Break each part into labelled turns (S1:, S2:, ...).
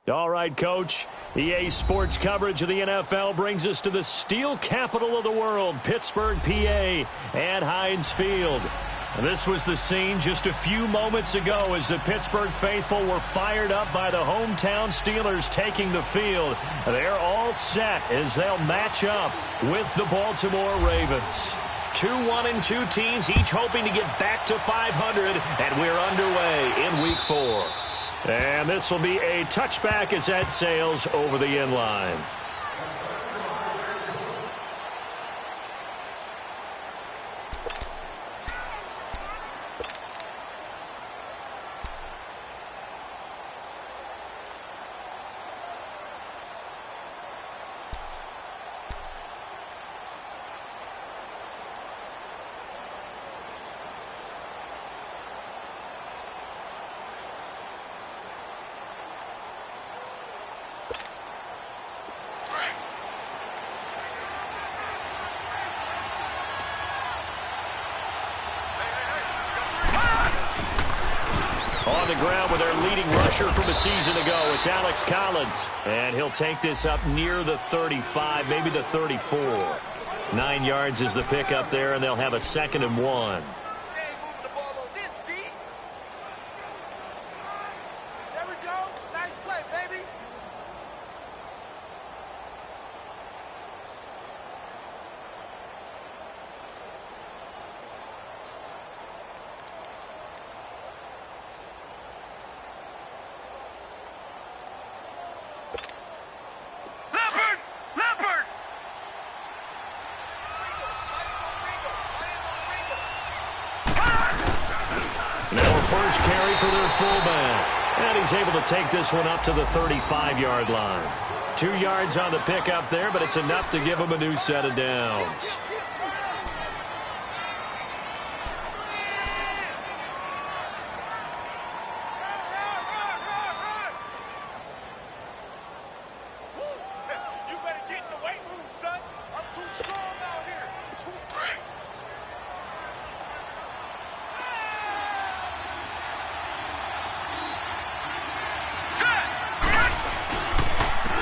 S1: All right, Coach. EA Sports coverage of the NFL brings us to the steel capital of the world, Pittsburgh, PA, at Heinz Field. This was the scene just a few moments ago as the Pittsburgh faithful were fired up by the hometown Steelers taking the field. They're all set as they'll match up with the Baltimore Ravens. 2-1-2 teams, each hoping to get back to 500, and we're underway in Week 4. And this will be a touchback as that sails over the end line. On the ground with their leading rusher from a season ago, it's Alex Collins. And he'll take this up near the 35, maybe the 34. 9 yards is the pickup there, and they'll have a 2nd and 1.
S2: There we go. Nice play, baby.
S1: First carry for their fullback. And he's able to take this one up to the 35-yard line. 2 yards on the pickup there, but it's enough to give him a new set of downs.
S2: You better get in the weight room, son. I'm too strong out here.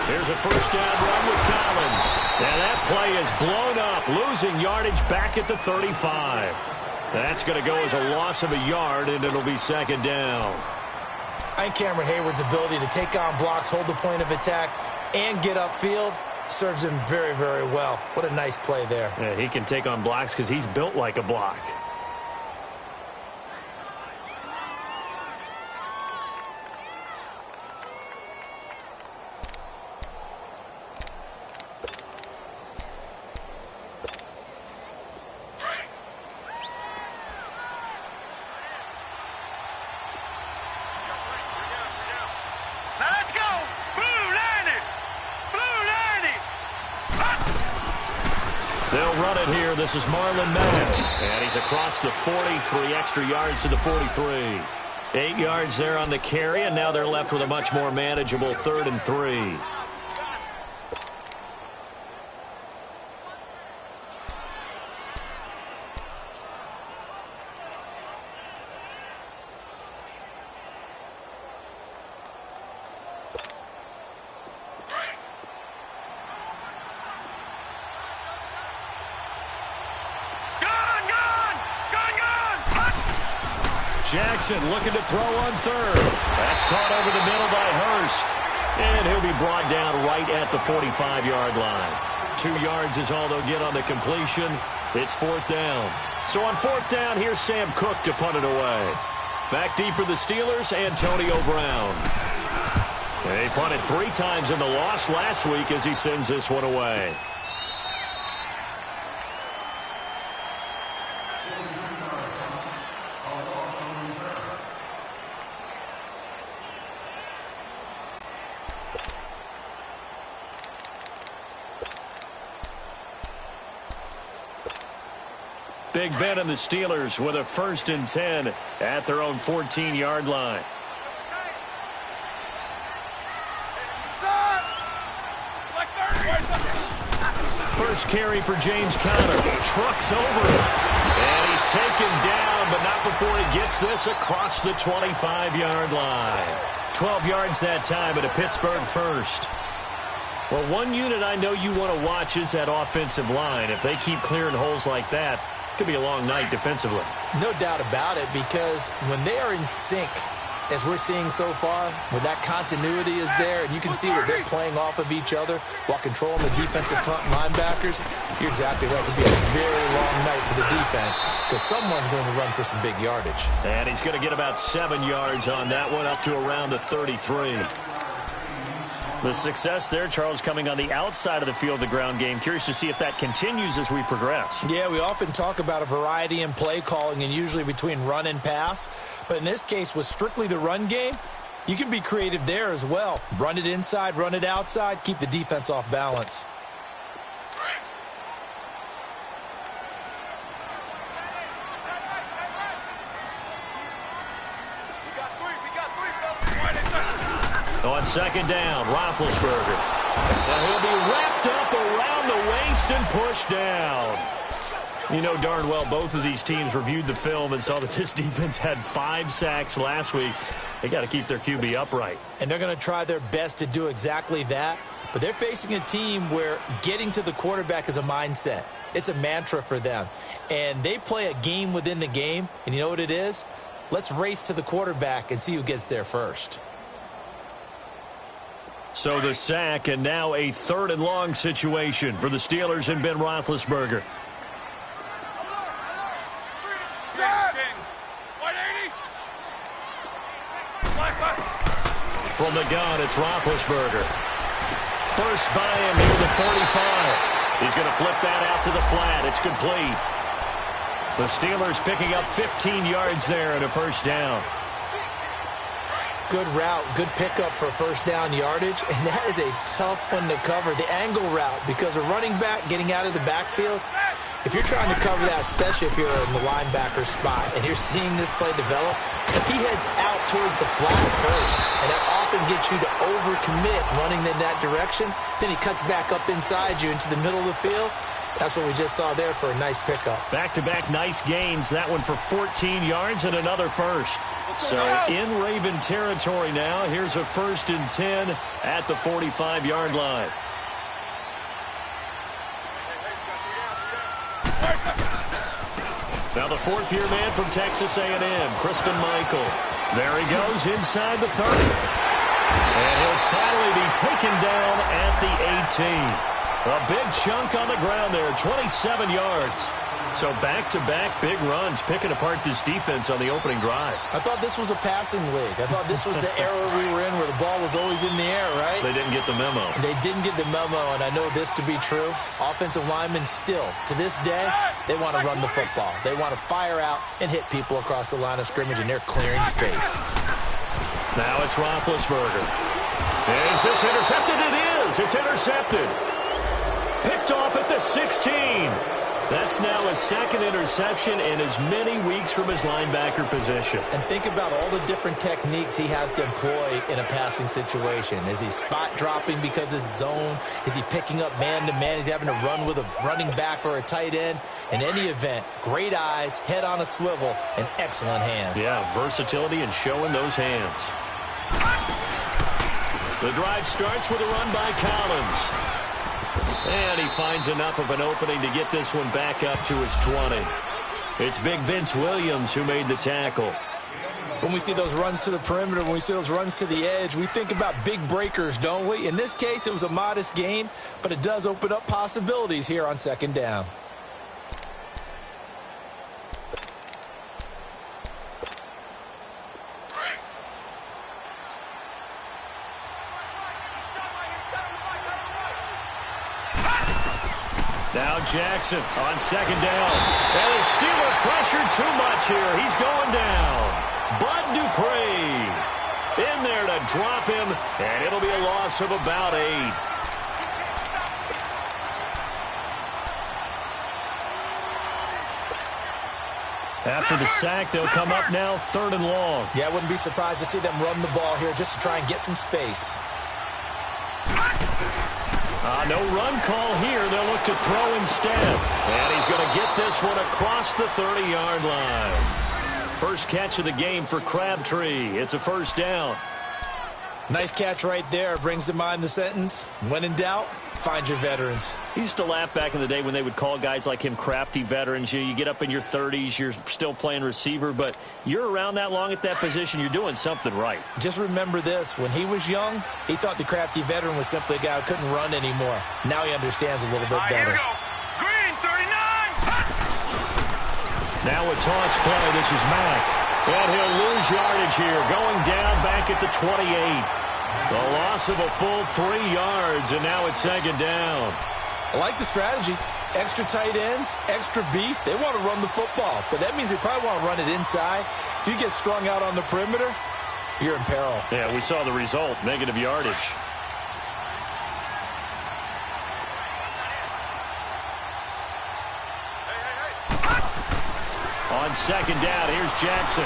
S1: Here's a first down run with Collins. And that play is blown up, losing yardage back at the 35. That's going to go as a loss of a yard, and it'll be 2nd down.
S3: And Cameron Hayward's ability to take on blocks, hold the point of attack, and get upfield serves him very, very well. What a nice play there.
S1: Yeah, he can take on blocks because he's built like a block. They'll run it here. This is Marlon Mack. And he's across the 40, 3 extra yards to the 43. 8 yards there on the carry, and now they're left with a much more manageable 3rd and 3. Jackson looking to throw on 3rd. That's caught over the middle by Hurst. And he'll be brought down right at the 45-yard line. 2 yards is all they'll get on the completion. It's 4th down. So on 4th down, here's Sam Cook to punt it away. Back deep for the Steelers, Antonio Brown. They punted 3 times in the loss last week as he sends this one away. Big Ben and the Steelers with a 1st and 10 at their own 14-yard line. First carry for James Conner. Trucks over him. And he's taken down, but not before he gets this across the 25-yard line. 12 yards that time at a Pittsburgh first. Well, one unit I know you want to watch is that offensive line. If they keep clearing holes like that, it could be a long night defensively.
S3: No doubt about it, because when they are in sync, as we're seeing so far, when that continuity is there, and you can see that they're playing off of each other while controlling the defensive front linebackers, you're exactly right. It could be a very long night for the defense because someone's going to run for some big yardage.
S1: And he's going to get about 7 yards on that one, up to around the 33. The success there, Charles, coming on the outside of the field, the ground game. Curious to see if that continues as we progress.
S3: Yeah, we often talk about a variety in play calling and usually between run and pass. But in this case, with strictly the run game, you can be creative there as well. Run it inside, run it outside, keep the defense off balance.
S1: On second down, Roethlisberger. Now he'll be wrapped up around the waist and pushed down. You know darn well both of these teams reviewed the film and saw that this defense had 5 sacks last week. They got to keep their QB upright.
S3: And they're going to try their best to do exactly that. But they're facing a team where getting to the quarterback is a mindset. It's a mantra for them. And they play a game within the game. And you know what it is? Let's race to the quarterback and see who gets there first.
S1: So the sack, and now a 3rd and long situation for the Steelers and Ben Roethlisberger. From the gun, it's Roethlisberger. First by him near the 45. He's going to flip that out to the flat. It's complete. The Steelers picking up 15 yards there and a first down.
S3: Good route, good pickup for first down yardage, and that is a tough one to cover. The angle route, because a running back getting out of the backfield, if you're trying to cover that, especially if you're in the linebacker spot, and you're seeing this play develop, he heads out towards the flat first, and that often gets you to overcommit running in that direction. Then he cuts back up inside you into the middle of the field. That's what we just saw there for a nice pickup.
S1: Back-to-back nice gains. That one for 14 yards and another first. So in Raven territory now. Here's a 1st and 10 at the 45-yard line. Now the 4th-year man from Texas A&M, Christine Michael. There he goes inside the 30. And he'll finally be taken down at the 18. A big chunk on the ground there, 27 yards. So back-to-back big runs, picking apart this defense on the opening drive.
S3: I thought this was a passing league. I thought this was the era we were in where the ball was always in the air, right?
S1: They didn't get the memo.
S3: They didn't get the memo, and I know this to be true. Offensive linemen still, to this day, they want to run the football. They want to fire out and hit people across the line of scrimmage, and they're clearing space.
S1: Now it's Roethlisberger. Is this intercepted? It is. It's intercepted. Picked off at the 16. That's now his 2nd interception in as many weeks from his linebacker position. And
S3: think about all the different techniques he has to employ in a passing situation. Is he spot dropping because it's zone? Is he picking up man-to-man? Is he having to run with a running back or a tight end? In any event, great eyes, head on a swivel, and excellent hands.
S1: Yeah, versatility and showing those hands. The drive starts with a run by Collins. And he finds enough of an opening to get this one back up to his 20. It's big Vince Williams who made the tackle.
S3: When we see those runs to the perimeter, when we see those runs to the edge, we think about big breakers, don't we? In this case, it was a modest gain, but it does open up possibilities here on 2nd down.
S1: Now Jackson on 2nd down. And the Steeler pressured too much here. He's going down. Bud Dupree in there to drop him, and it'll be a loss of about 8. After the sack, they'll come up now 3rd and long.
S3: Yeah, I wouldn't be surprised to see them run the ball here just to try and get some space.
S1: No run call here. They'll look to throw instead. And he's going to get this one across the 30-yard line. First catch of the game for Crabtree. It's a first down.
S3: Nice catch right there. Brings to mind the sentence, when in doubt, find your veterans.
S1: He used to laugh back in the day when they would call guys like him crafty veterans. You get up in your 30s, you're still playing receiver, but you're around that long at that position, you're doing something right.
S3: Just remember this. When he was young, he thought the crafty veteran was simply a guy who couldn't run anymore. Now he understands a little bit better.
S2: Here we go. Green, 39.
S1: Now a toss play. This is Mack. And he'll lose yardage here, going down back at the 28. The loss of a full 3 yards, and now it's second down.
S3: I like the strategy. Extra tight ends, extra beef. They want to run the football, but that means they probably want to run it inside. If you get strung out on the perimeter, you're in peril.
S1: Yeah, we saw the result, negative yardage. On second down, here's Jackson.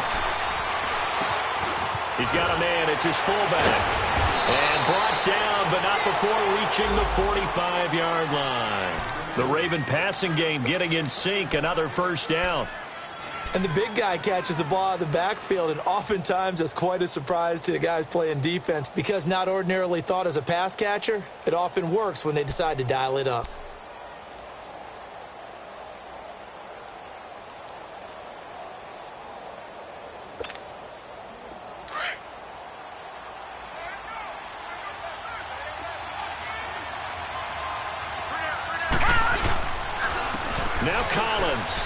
S1: He's got a man. It's his fullback. And brought down, but not before reaching the 45-yard line. The Raven passing game getting in sync. Another first down.
S3: And the big guy catches the ball out of the backfield, and oftentimes it's quite a surprise to the guys playing defense because not ordinarily thought as a pass catcher, it often works when they decide to dial it up.
S1: Now Collins.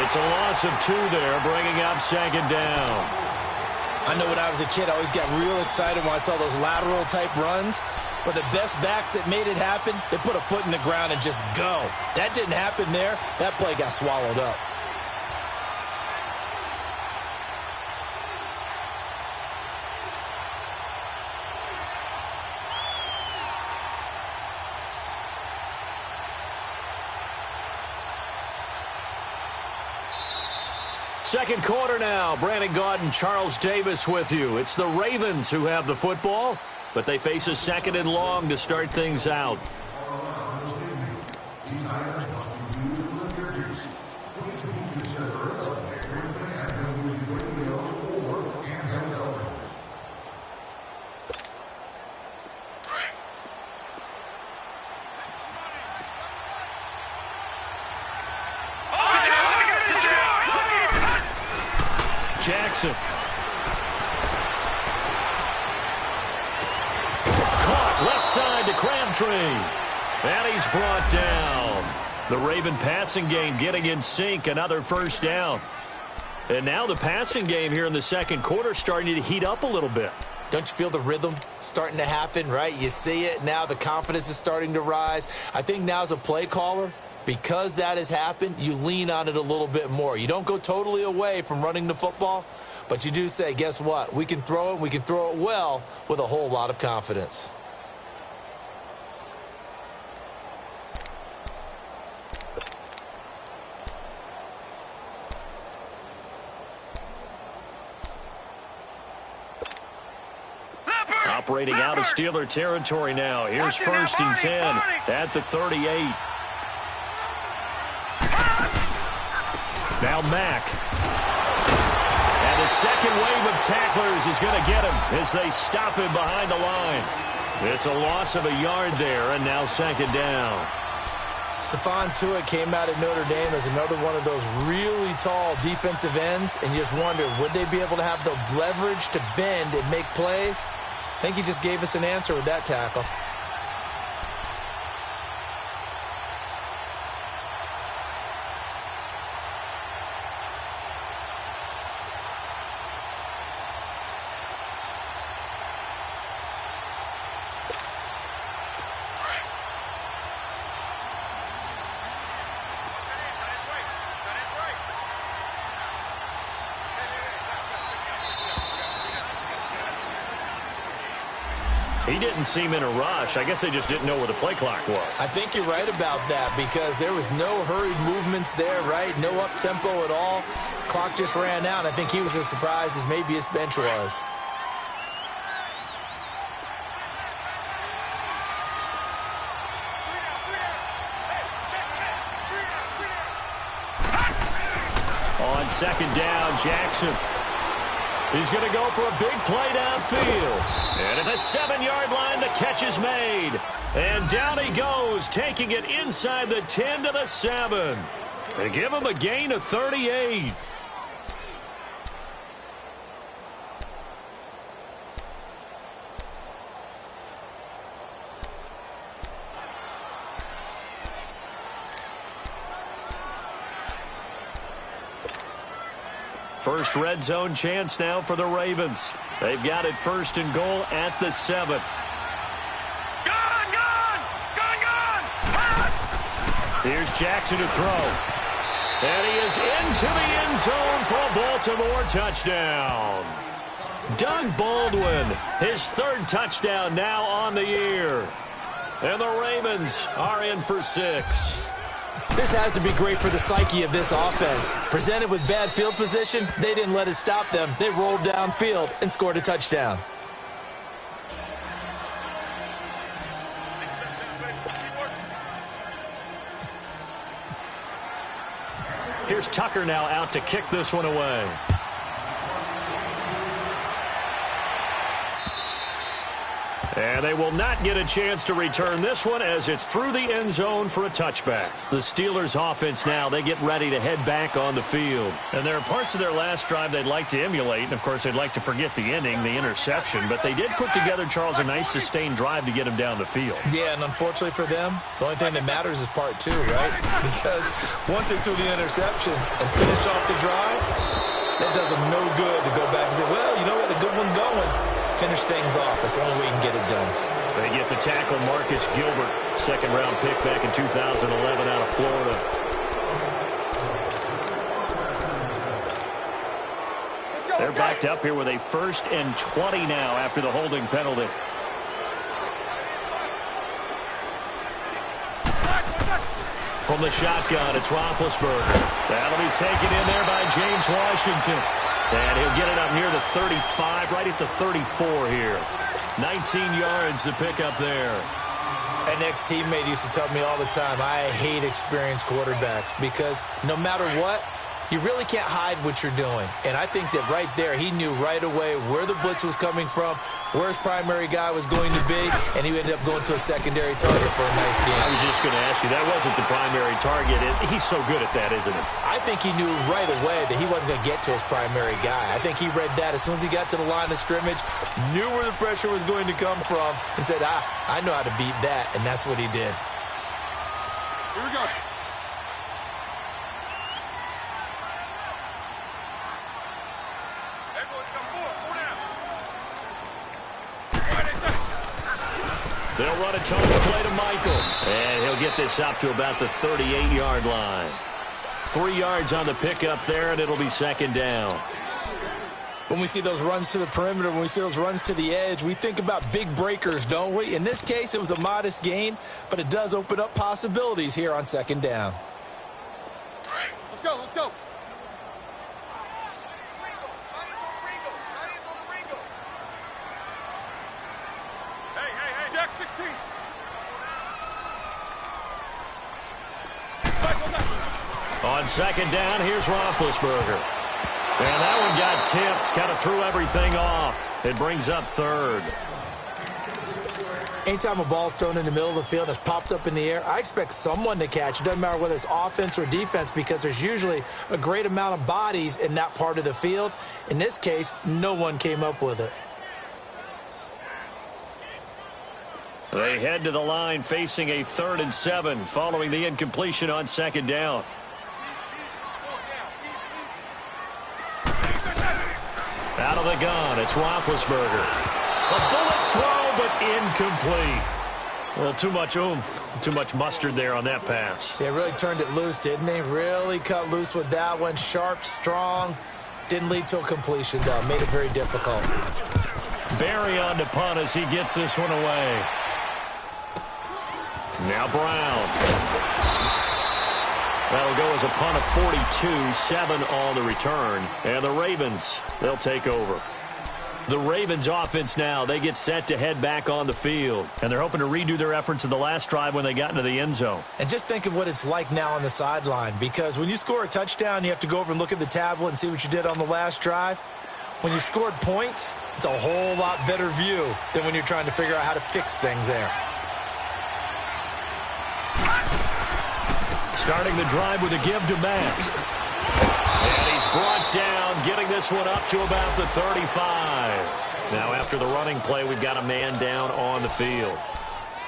S1: It's a loss of 2 there, bringing up second down.
S3: I know when I was a kid, I always got real excited when I saw those lateral-type runs. But the best backs that made it happen, they put a foot in the ground and just go. That didn't happen there. That play got swallowed up.
S1: Second quarter now. Brandon Gaudin and Charles Davis with you. It's the Ravens who have the football, but they face a second and long to start things out. Jackson. Caught left side to Crabtree. And he's brought down. The Raven passing game getting in sync. Another first down. And now the passing game here in the second quarter starting to heat up a little bit.
S3: Don't you feel the rhythm starting to happen, right? You see it. Now the confidence is starting to rise. I think now as a play caller, because that has happened, you lean on it a little bit more. You don't go totally away from running the football, but you do say, guess what? We can throw it. We can throw it well with a whole lot of confidence.
S1: Operating out of Steeler territory now. Here's first and 10 at the 38. Now Mack. And a second wave of tacklers is going to get him as they stop him behind the line. It's a loss of a yard there, and now second down.
S3: Stephon Tuitt came out of Notre Dame as another one of those really tall defensive ends, and you just wonder, would they be able to have the leverage to bend and make plays? I think he just gave us an answer with that tackle.
S1: He didn't seem in a rush. I guess they just didn't know where the play clock was.
S3: I think you're right about that because there was no hurried movements there, right? No up-tempo at all. Clock just ran out. I think he was as surprised as maybe his bench was.
S1: On second down, Jackson. He's going to go for a big play downfield. And at the 7-yard line, the catch is made. And down he goes, taking it inside the 10 to the 7. They give him a gain of 38. First red zone chance now for the Ravens. They've got it first and goal at the 7. Here's Jackson to throw. And he is into the end zone for a Baltimore touchdown. Doug Baldwin, his 3rd touchdown now on the year. And the Ravens are in for 6.
S3: This has to be great for the psyche of this offense. Presented with bad field position, they didn't let it stop them. They rolled downfield and scored a touchdown.
S1: Here's Tucker now out to kick this one away. And they will not get a chance to return this one as it's through the end zone for a touchback. The Steelers offense now, they get ready to head back on the field. And there are parts of their last drive they'd like to emulate. And, of course, they'd like to forget the ending, the interception. But they did put together, Charles, a nice sustained drive to get him down the field.
S3: Yeah, and unfortunately for them, the only thing that matters is part 2, right? Because once they threw the interception and finished off the drive, that does them no good to go back and say, well, you know, we had a good one going. Finish things off. That's the only way you can get it done.
S1: They get the tackle, Marcus Gilbert, 2nd-round pick back in 2011 out of Florida. They're backed up here with a 1st and 20 now after the holding penalty. From the shotgun, it's Roethlisberger. That'll be taken in there by James Washington. And he'll get it up near the 35, right at the 34 here. 19 yards to pick up there.
S3: An ex-teammate used to tell me all the time, I hate experienced quarterbacks because no matter what, you really can't hide what you're doing. And I think that right there, he knew right away where the blitz was coming from, where his primary guy was going to be, and he ended up going to a secondary target for a nice game.
S1: I was just going to ask you, that wasn't the primary target. He's so good at that, isn't he?
S3: I think he knew right away that he wasn't going to get to his primary guy. I think he read that as soon as he got to the line of scrimmage, knew where the pressure was going to come from, and said, I know how to beat that, and that's what he did.
S2: Here we go.
S1: They'll run a toss play to Michael. And he'll get this up to about the 38-yard line. 3 yards on the pickup there, and it'll be 2nd down.
S3: When we see those runs to the perimeter, when we see those runs to the edge, we think about big breakers, don't we? In this case, it was a modest gain, but it does open up possibilities here on 2nd down.
S2: Let's go, let's go. Jack 16.
S1: On 2nd down, here's Roethlisberger. And that one got tipped, kind of threw everything off. It brings up 3rd.
S3: Anytime a ball's thrown in the middle of the field and it's popped up in the air, I expect someone to catch. It doesn't matter whether it's offense or defense because there's usually a great amount of bodies in that part of the field. In this case, no one came up with it.
S1: They head to the line facing a 3rd and 7 following the incompletion on 2nd down. Out of the gun, it's Roethlisberger. A bullet throw, but incomplete. Well, too much oomph, too much mustard there on that pass.
S3: They really turned it loose, didn't they? Really cut loose with that one. Sharp, strong. Didn't lead to a completion, though. Made it very difficult.
S1: Barry on to punt as he gets this one away. Now Brown. That'll go as a punt of 42, 7 on the return. And the Ravens, they'll take over. The Ravens offense now, they get set to head back on the field. And they're hoping to redo their efforts in the last drive when they got into the end zone.
S3: And just think of what it's like now on the sideline. Because when you score a touchdown, you have to go over and look at the tablet and see what you did on the last drive. When you scored points, it's a whole lot better view than when you're trying to figure out how to fix things there.
S1: Starting the drive with a give to Mack. And he's brought down, getting this one up to about the 35. Now after the running play, we've got a man down on the field.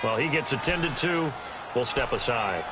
S1: Well, he gets attended to. We'll step aside.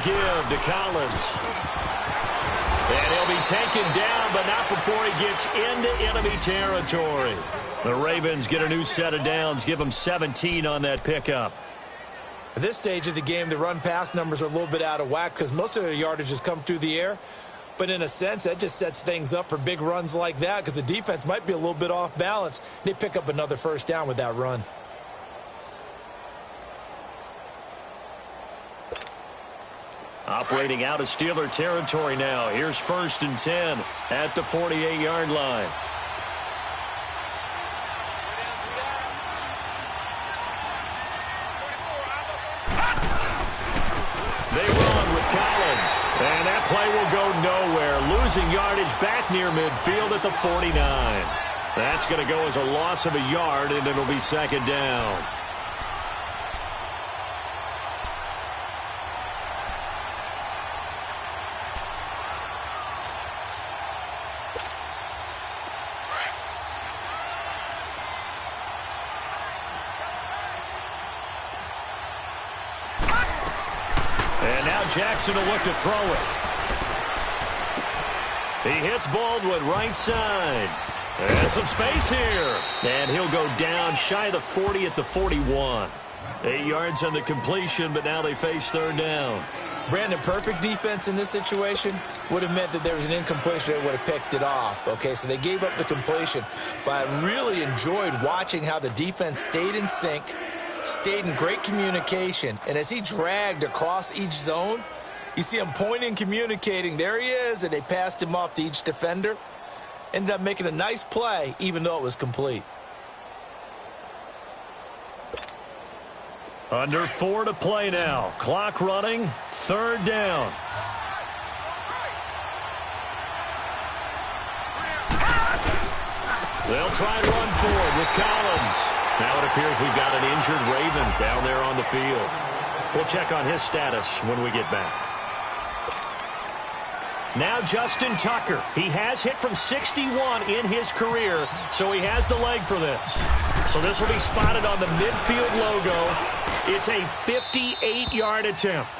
S1: Give to Collins. And he'll be taken down, but not before he gets into enemy territory. The Ravens get a new set of downs, give them 17 on that pickup.
S3: At this stage of the game, the run-pass numbers are a little bit out of whack because most of their yardage has come through the air. But in a sense, that just sets things up for big runs like that because the defense might be a little bit off balance. They pick up another first down with that run.
S1: Operating out of Steeler territory now. Here's 1st and 10 at the 48-yard line. They run with Collins. And that play will go nowhere. Losing yardage back near midfield at the 49. That's going to go as a loss of a yard, and it'll be 2nd down. Jackson will look to throw it. He hits Baldwin right side. And some space here. And he'll go down shy of the 40 at the 41. 8 yards on the completion, but now they face 3rd down.
S3: Brandon, perfect defense in this situation would have meant that there was an incompletion that would have picked it off. Okay, so they gave up the completion. But I really enjoyed watching how the defense stayed in sync, stayed in great communication, and as he dragged across each zone, you see him pointing, communicating. There he is, and they passed him off to each defender. Ended up making a nice play, even though it was complete.
S1: Under 4 to play now. Clock running, 3rd down. They'll try and run forward with Collins. Now it appears we've got an injured Raven down there on the field. We'll check on his status when we get back. Now Justin Tucker. He has hit from 61 in his career, so he has the leg for this. So this will be spotted on the midfield logo. It's a 58-yard attempt.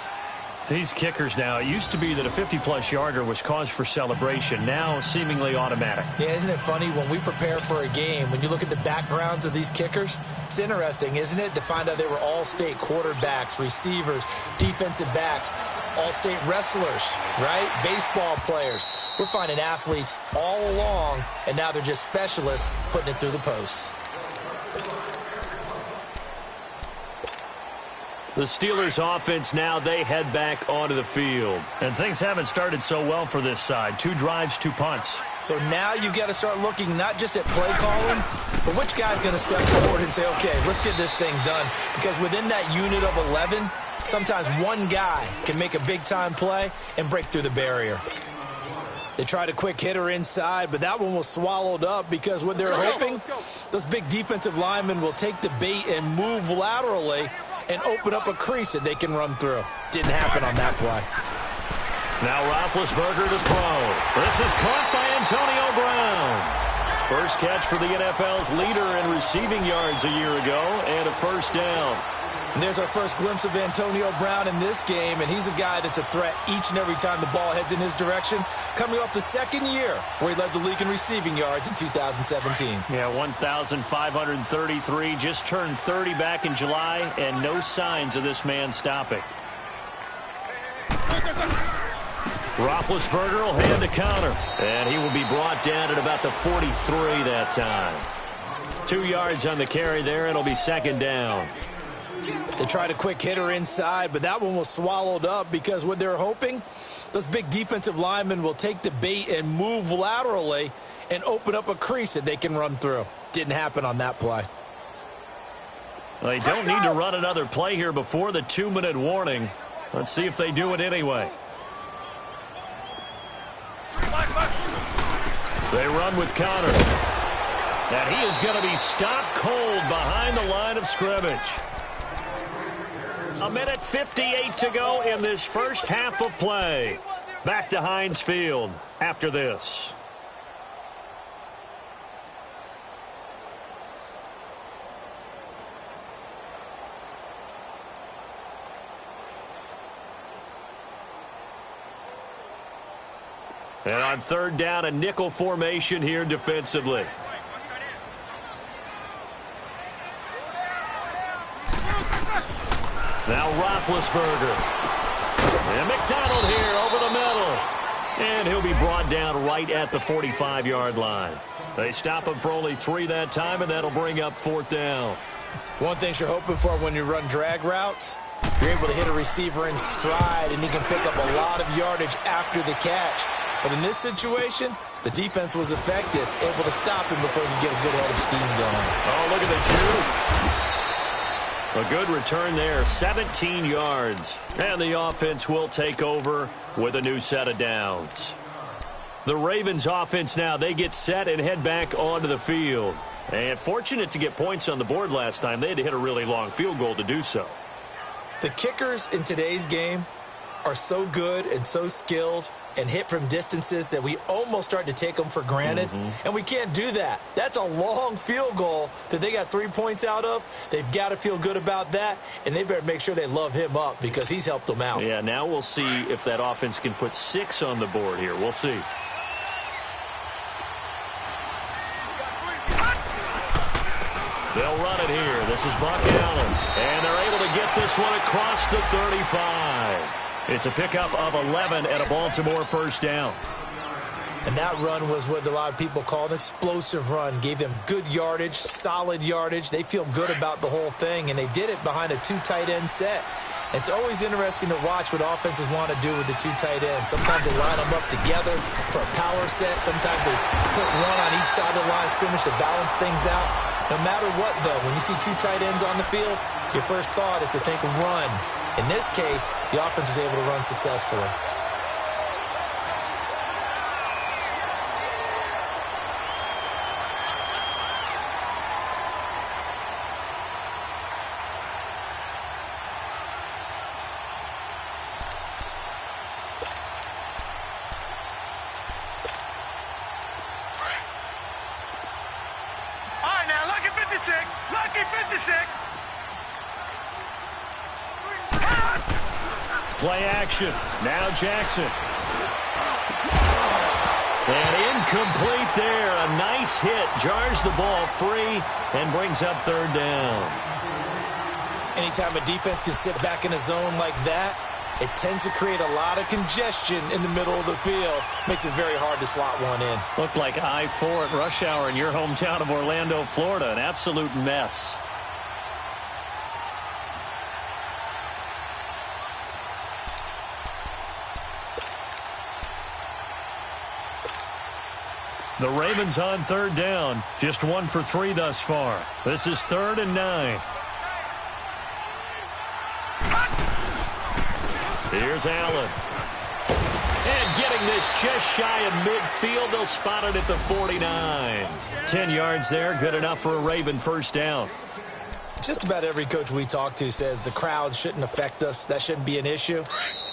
S1: These kickers now, it used to be that a 50-plus yarder was cause for celebration. Now seemingly automatic.
S3: Yeah, isn't it funny when we prepare for a game, when you look at the backgrounds of these kickers, it's interesting, isn't it, to find out they were all-state quarterbacks, receivers, defensive backs, all-state wrestlers, right? Baseball players. We're finding athletes all along, and now they're just specialists putting it through the posts.
S1: The Steelers offense now, they head back onto the field. And things haven't started so well for this side. 2 drives, 2 punts.
S3: So now you've got to start looking not just at play calling, but which guy's going to step forward and say, okay, let's get this thing done. Because within that unit of 11, sometimes one guy can make a big-time play and break through the barrier. They tried a quick hitter inside, but that one was swallowed up because what they're hoping, those big defensive linemen will take the bait and move laterally and open up a crease that they can run through. Didn't happen on that play.
S1: Now Roethlisberger to throw. This is caught by Antonio Brown. First catch for the NFL's leader in receiving yards a year ago, and a first down.
S3: And there's our first glimpse of Antonio Brown in this game, and he's a guy that's a threat each and every time the ball heads in his direction, coming off the 2nd year where he led the league in receiving yards in 2017.
S1: Yeah, 1,533, just turned 30 back in July, and no signs of this man stopping. Roethlisberger will hand the counter, and he will be brought down at about the 43 that time. 2 yards on the carry there. It'll be second down.
S3: They tried a quick hitter inside, but that one was swallowed up because what they're hoping, those big defensive linemen will take the bait and move laterally and open up a crease that they can run through. Didn't happen on that play.
S1: They don't need to run another play here before the 2-minute warning. Let's see if they do it anyway. They run with Connor. And he is going to be stopped cold behind the line of scrimmage. 1:58 to go in this first half of play. Back to Heinz Field after this. And on third down, a nickel formation here defensively. Now Roethlisberger. And McDonald here over the middle. And he'll be brought down right at the 45-yard line. They stop him for only 3 that time, and that'll bring up fourth down.
S3: One thing you're hoping for when you run drag routes, you're able to hit a receiver in stride, and he can pick up a lot of yardage after the catch. But in this situation, the defense was effective, able to stop him before he could get a good head of steam going.
S1: Oh, look at the juke. A good return there, 17 yards. And the offense will take over with a new set of downs. The Ravens offense now, they get set and head back onto the field. And fortunate to get points on the board last time. They had to hit a really long field goal to do so.
S3: The kickers in today's game are so good and so skilled and hit from distances that we almost start to take them for granted. And we can't do that. That's a long field goal that they got 3 points out of. They've got to feel good about that, and they better make sure they love him up because he's helped them out.
S1: Yeah, now we'll see if that offense can put 6 on the board here. We'll see. They'll run it here. This is Buck Allen. And they're able to get this one across the 35. It's a pickup of 11 and a Baltimore first down.
S3: And that run was what a lot of people call an explosive run. Gave them good yardage, solid yardage. They feel good about the whole thing, and they did it behind a 2 tight end set. It's always interesting to watch what offenses want to do with the 2 tight ends. Sometimes they line them up together for a power set. Sometimes they put one on each side of the line of scrimmage to balance things out. No matter what, though, when you see 2 tight ends on the field, your first thought is to think run. In this case, the offense was able to run successfully.
S2: All right, now, lucky 56. Lucky 56.
S1: Play action. Now Jackson. And incomplete there. A nice hit. Jars the ball free and brings up third down.
S3: Anytime a defense can sit back in a zone like that, it tends to create a lot of congestion in the middle of the field. Makes it very hard to slot one in.
S1: Looked like I-4 at rush hour in your hometown of Orlando, Florida. An absolute mess. The Ravens on third down. Just 1 for 3 thus far. This is 3rd and 9. Here's Allen. And getting this just shy of midfield. They'll spot it at the 49. 10 yards there. Good enough for a Raven first down.
S3: Just about every coach we talk to says the crowd shouldn't affect us. That shouldn't be an issue.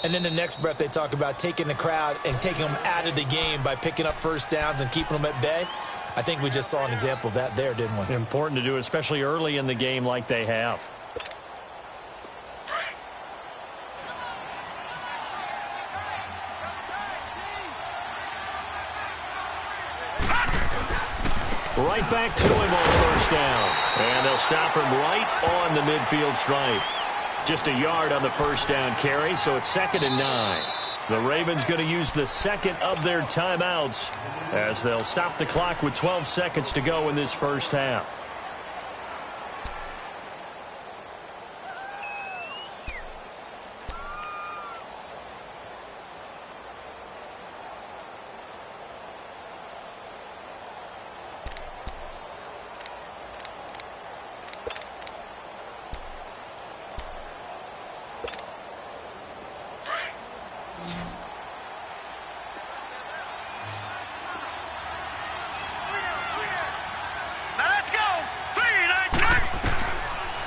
S3: And then the next breath they talk about taking the crowd and taking them out of the game by picking up first downs and keeping them at bay. I think we just saw an example of that there, didn't we?
S1: Important to do, especially early in the game like they have. Right back to him on first down. And they'll stop him right on the midfield stripe. Just a yard on the first down carry, so it's 2nd and 9. The Ravens going to use the second of their timeouts as they'll stop the clock with 12 seconds to go in this first half.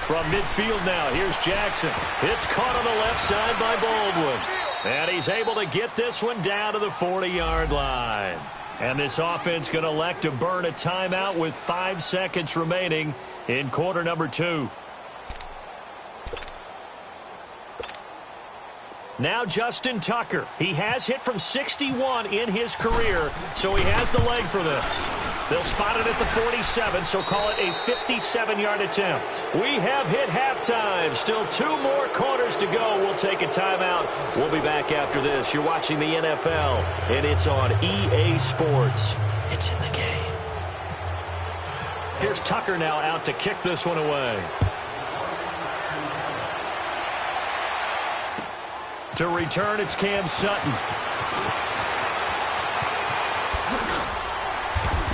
S1: From midfield now, here's Jackson. It's caught on the left side by Baldwin. And he's able to get this one down to the 40-yard line. And this offense going to elect to burn a timeout with 5 seconds remaining in quarter number 2. Now Justin Tucker. He has hit from 61 in his career, so he has the leg for this. They'll spot it at the 47, so call it a 57-yard attempt. We have hit halftime. Still 2 more quarters to go. We'll take a timeout. We'll be back after this. You're watching the NFL, and it's on EA Sports. It's in the game. Here's Tucker now out to kick this one away. To return, it's Cam Sutton.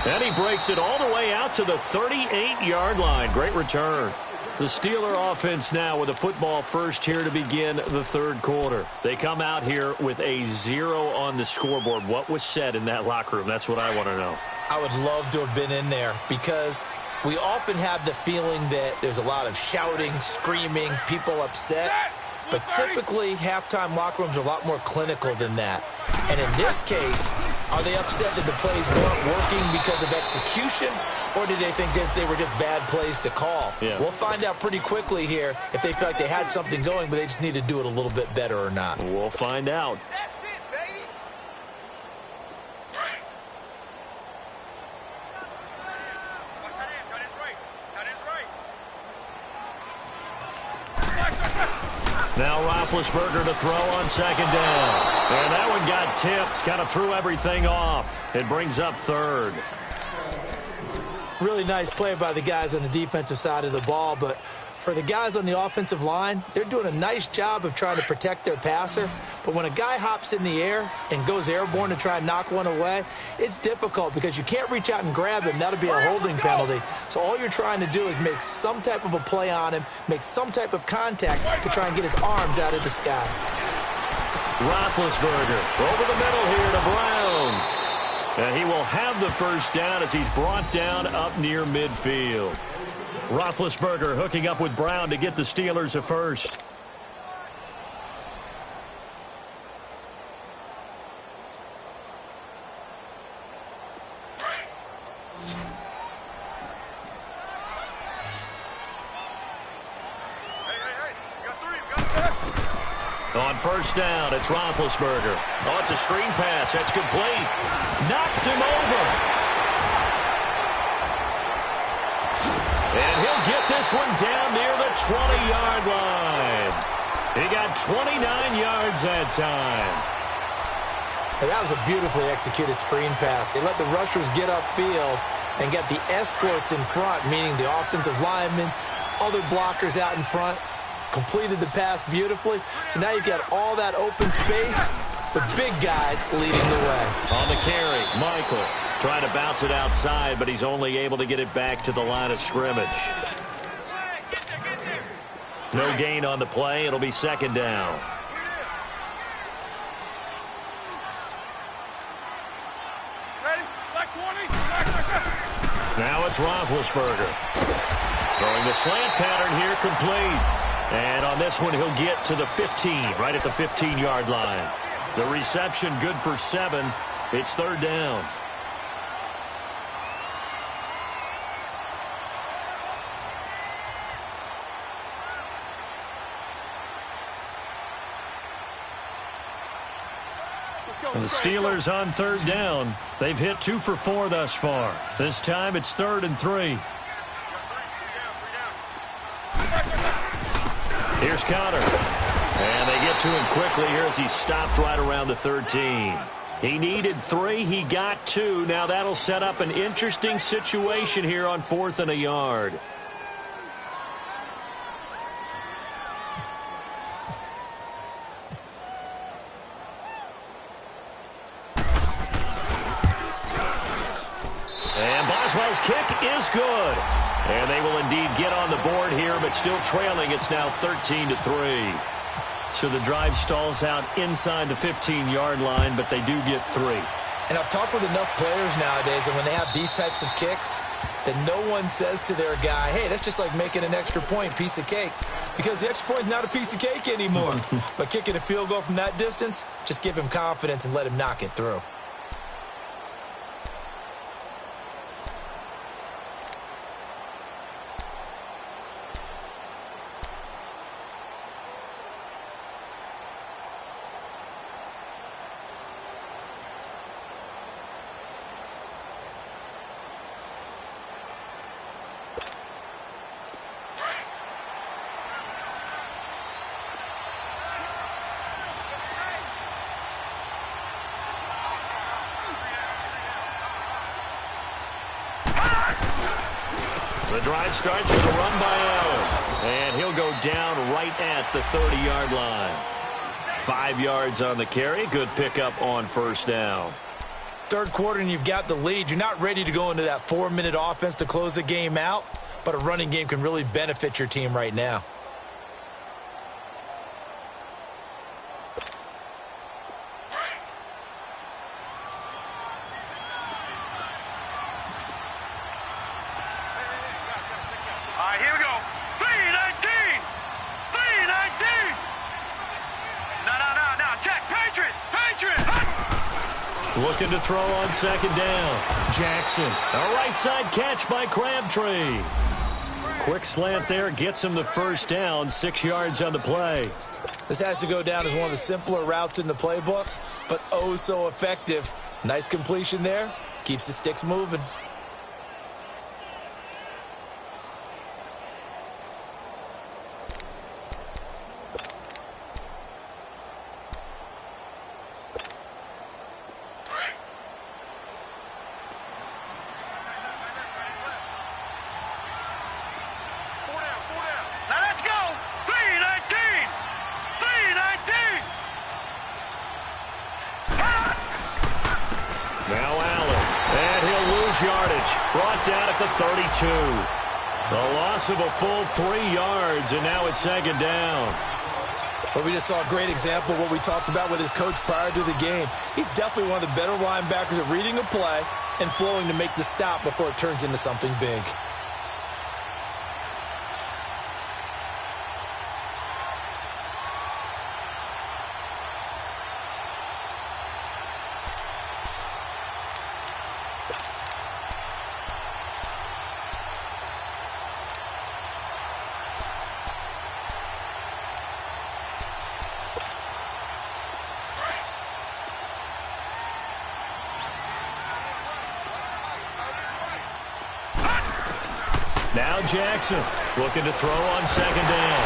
S1: And he breaks it all the way out to the 38-yard line. Great return. The Steeler offense now with a football first here to begin the third quarter. They come out here with a 0 on the scoreboard. What was said in that locker room? That's what I want to know. I would love to have been in there because we often have the feeling that there's a lot of shouting, screaming, people upset. But typically, halftime locker rooms are a lot more clinical than that. And in this case, are they upset that the plays weren't working because of execution, or did they think they were just bad plays to call? Yeah. We'll find out pretty quickly here if they feel like they had something going, but they just need to do it a little bit better or not. We'll find out.
S2: That's it, baby. Watch that in. Tight end's right. Tight end's right.
S1: Now Roethlisberger to throw on second down. And that one got tipped. Kind of threw everything off. It brings up third. Really nice play by the guys on the defensive side of the ball, but for the guys on the offensive line, they're doing a nice job of trying to protect their passer. But when a guy hops in the air and goes airborne to try and knock one away, it's difficult because you can't reach out and grab him. That'll be a holding penalty. So all you're trying to do is make some type of a play on him, make some type of contact to try and get his arms out of the sky. Roethlisberger over the middle here to Brown. And he will have the first down as he's brought down up near midfield. Roethlisberger hooking up with Brown to get the Steelers a first. On first down, it's Roethlisberger. Oh, it's a screen pass. That's complete. Knocks him over. And he'll get this one down near the 20-yard line. He got 29 yards that time. And that was a beautifully executed screen pass. They let the rushers get upfield and get the escorts in front, meaning the offensive linemen, other blockers out in front. Completed the pass beautifully. So now you've got all that open space with big guys leading the way. On the carry, Michael trying to bounce it outside, but he's only able to get it back to the line of scrimmage. No gain on the play. It'll be second down. Now it's Roethlisberger. Throwing the slant pattern here complete. And on this one, he'll get to the 15, right at the 15-yard line. The reception good for 7. It's third down. And the Steelers on third down. They've hit 2 for 4 thus far. This time it's 3rd and 3. Here's Connor. And they get to him quickly here as he stopped right around the 13. He needed 3. He got 2. Now that'll set up an interesting situation here on 4th and a yard. And Boswell's kick is good. And they will indeed get on the board here, but still trailing. It's now 13-3. So the drive stalls out inside the 15-yard line, but they do get 3. And I've talked with enough players nowadays, and when they have these types of kicks,
S3: that no one says to their guy, hey, that's just like making an extra point, piece of cake. Because the extra point is not a piece of cake anymore. But kicking a field goal from that distance, just give him confidence and let him knock it through.
S1: The drive starts with a run by Allen, and he'll go down right at the 30-yard line. 5 yards on the carry. Good pickup on first down.
S3: Third quarter and you've got the lead. You're not ready to go into that 4-minute offense to close the game out, but a running game can really benefit your team right now.
S1: Looking to throw on second down. Jackson. A right side catch by Crabtree. Quick slant there gets him the first down. 6 yards on the play.
S3: This has to go down as one of the simpler routes in the playbook, but oh so effective. Nice completion there. Keeps the sticks moving.
S1: Yardage brought down at the 32. The loss of a full 3 yards, and now it's second down.
S3: But we just saw a great example of what we talked about with his coach prior to the game. He's definitely one of the better linebackers at reading a play and flowing to make the stop before it turns into something big.
S1: Now Jackson looking to throw on second down.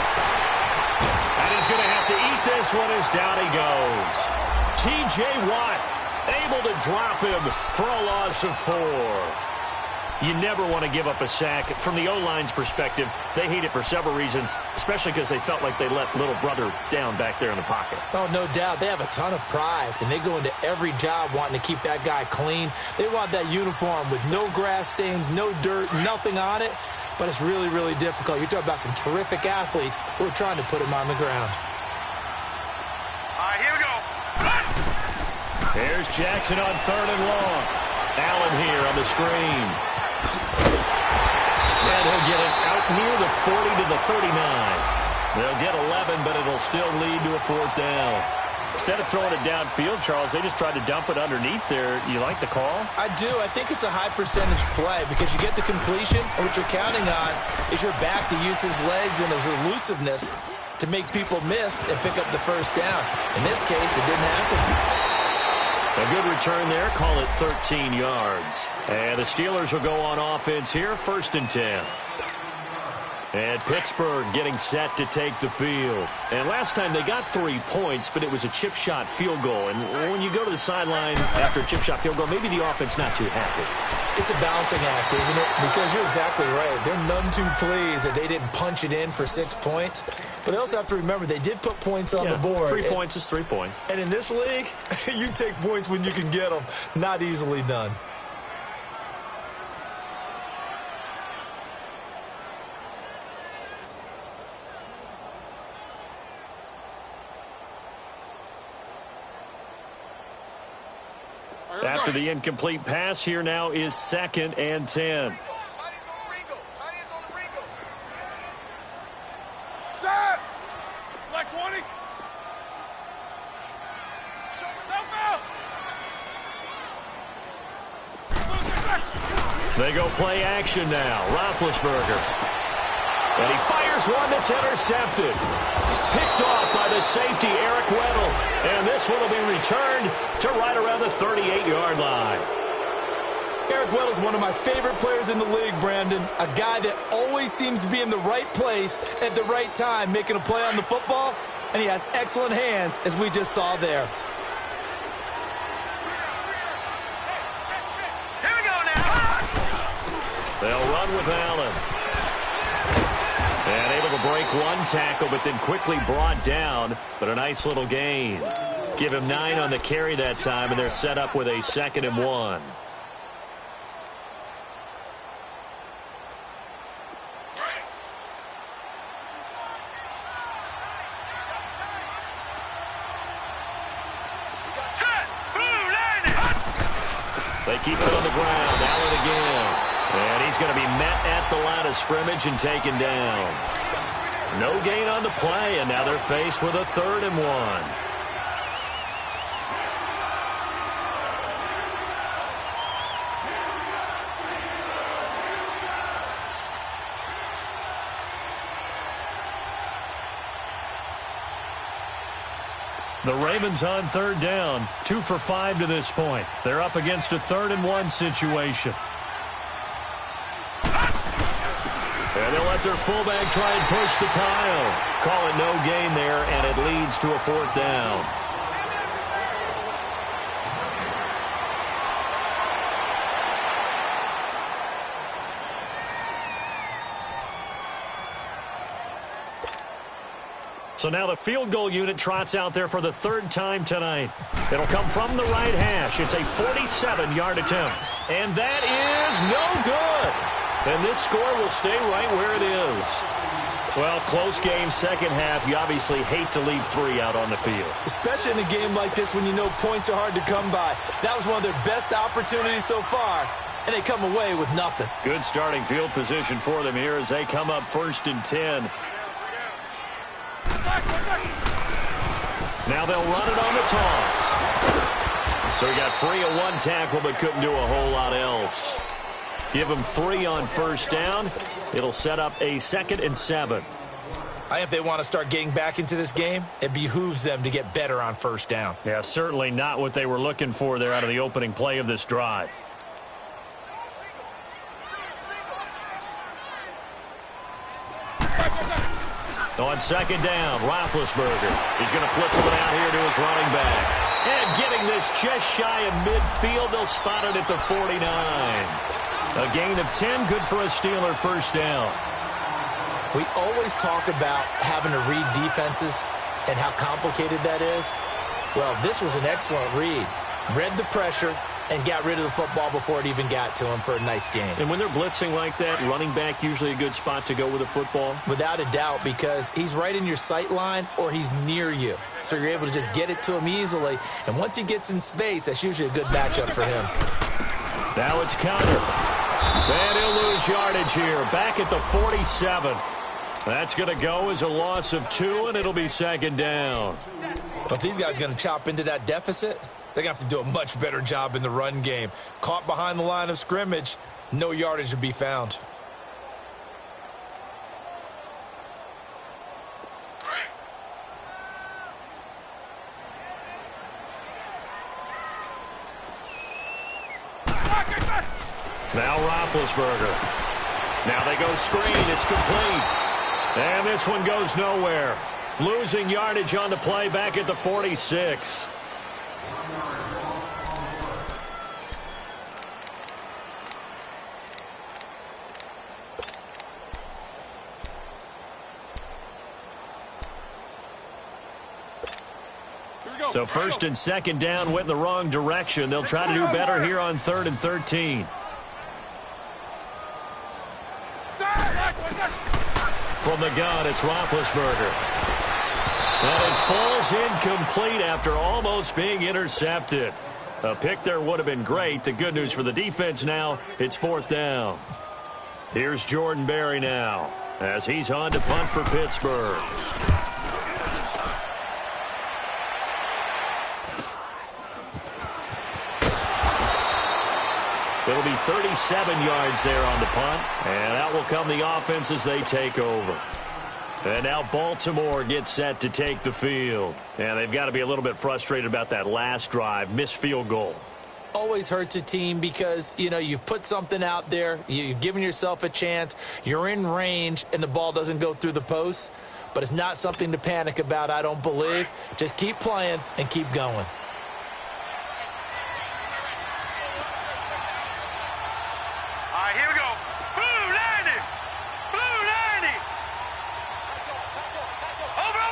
S1: And he's going to have to eat this one as down he goes. T.J. Watt able to drop him for a loss of 4. You never want to give up a sack. From the O-line's perspective, they hate it for several reasons, especially because they felt like they let little brother down back there in the pocket.
S3: Oh, no doubt. They have a ton of pride, and they go into every job wanting to keep that guy clean. They want that uniform with no grass stains, no dirt, nothing on it. But it's really, really difficult. You're talking about some terrific athletes who are trying to put him on the ground.
S2: All right, here we go.
S1: Here's Jackson on 3rd and long. Allen here on the screen. And he'll get it out near the 40 to the 39. They'll get 11, but it'll still lead to a 4th down. Instead of throwing it downfield, Charles, they just tried to dump it underneath there. You like the call?
S3: I do. I think it's a high percentage play because you get the completion, and what you're counting on is your back to use his legs and his elusiveness to make people miss and pick up the first down. In this case, it didn't happen.
S1: A good return there. Call it 13 yards. And the Steelers will go on offense here, 1st and 10. And Pittsburgh getting set to take the field. And last time they got 3 points, but it was a chip shot field goal. And when you go to the sideline after a chip shot field goal, maybe the offense not too happy.
S3: It's a balancing act, isn't it? Because you're exactly right. They're none too pleased that they didn't punch it in for 6 points. But they also have to remember they did put points on the board.
S1: 3 points is 3 points.
S3: And in this league, you take points when you can get them. Not easily done.
S1: After the incomplete pass, here now is 2nd and 10. They go play action now. Roethlisberger. And he fires one that's intercepted. Picked off by the safety, Eric Weddle. And this one will be returned to right around the 38-yard line.
S3: Eric Weddle's one of my favorite players in the league, Brandon. A guy that always seems to be in the right place at the right time, making a play on the football. And he has excellent hands, as we just saw there.
S2: Here we go now.
S1: They'll run with Allen. And able to break one tackle, but then quickly brought down. But a nice little gain. Give him 9 on the carry that time, and they're set up with a 2nd and 1. They keep it on the ground. Allen again. And he's going to be met at the line of scrimmage and taken down. No gain on the play, and now they're faced with a 3rd and 1. The Ravens on 3rd down, 2 for 5 to this point. They're up against a 3rd and 1 situation. And they'll let their fullback try and push the pile. Call it no gain there, and it leads to a 4th down. So now the field goal unit trots out there for the 3rd time tonight. It'll come from the right hash. It's a 47-yard attempt. And that is no good. And this score will stay right where it is. Well, close game, second half. You obviously hate to leave 3 out on the field.
S3: Especially in a game like this when you know points are hard to come by. That was one of their best opportunities so far. And they come away with nothing.
S1: Good starting field position for them here as they come up 1st and 10. Now they'll run it on the toss. So he got free of one tackle but couldn't do a whole lot else. Give him 3 on 1st down. It'll set up a 2nd and 7.
S3: I think if they want to start getting back into this game, it behooves them to get better on 1st down.
S1: Yeah, certainly not what they were looking for there out of the opening play of this drive. On 2nd down, Roethlisberger. He's going to flip one out here to his running back. And getting this just shy of midfield, they'll spot it at the 49. A gain of 10, good for a Steeler 1st down.
S3: We always talk about having to read defenses and how complicated that is. Well, this was an excellent read. Read the pressure and got rid of the football before it even got to him for a nice game.
S1: And when they're blitzing like that, running back usually a good spot to go with the football?
S3: Without a doubt, because he's right in your sight line or he's near you. So you're able to just get it to him easily. And once he gets in space, that's usually a good matchup for him.
S1: Now it's counter. And he'll lose yardage here. Back at the 47. That's going to go as a loss of 2, and it'll be 2nd down.
S3: Well, if these guys are going to chop into that deficit, they're going to have to do a much better job in the run game. Caught behind the line of scrimmage, no yardage to be found.
S1: Now Roethlisberger. Now they go screen. It's complete. And this one goes nowhere. Losing yardage on the play back at the 46. So 1st and 2nd down went in the wrong direction. They'll try to do better here on 3rd and 13. From the gun, it's Roethlisberger. And it falls incomplete after almost being intercepted. A pick there would have been great. The good news for the defense now, it's 4th down. Here's Jordan Berry now as he's on to punt for Pittsburgh. It'll be 37 yards there on the punt, and out will come the offense as they take over. And now Baltimore gets set to take the field. And they've got to be a little bit frustrated about that last drive, missed field goal.
S3: Always hurts a team because, you know, you've put something out there, you've given yourself a chance, you're in range, and the ball doesn't go through the posts. But it's not something to panic about, I don't believe. Just keep playing and keep going.
S2: Here we go. Blue 90. Blue 90. Over.